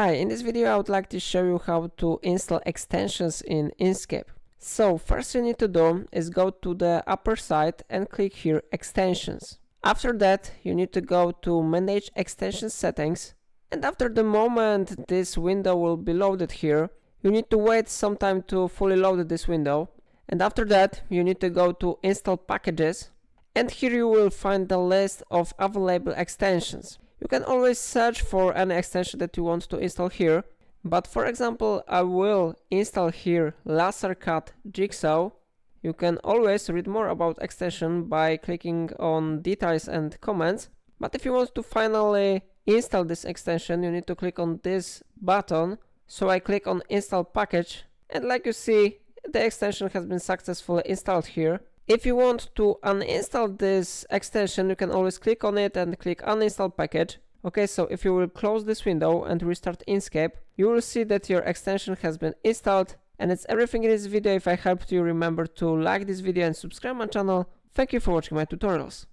Hi, in this video I would like to show you how to install extensions in Inkscape. So first you need to do is go to the upper side and click here extensions. After that you need to go to manage extension settings, and after the moment this window will be loaded here, you need to wait some time to fully load this window, and after that you need to go to install packages, and here you will find the list of available extensions. You can always search for any extension that you want to install here, but for example I will install here laser cut jigsaw. You can always read more about extension by clicking on details and comments, but if you want to finally install this extension you need to click on this button. So I click on install package, and like you see the extension has been successfully installed here. If you want to uninstall this extension, you can always click on it and click uninstall package. Okay, so if you will close this window and restart Inkscape, you will see that your extension has been installed. And that's everything in this video. If I helped you, remember to like this video and subscribe my channel. Thank you for watching my tutorials.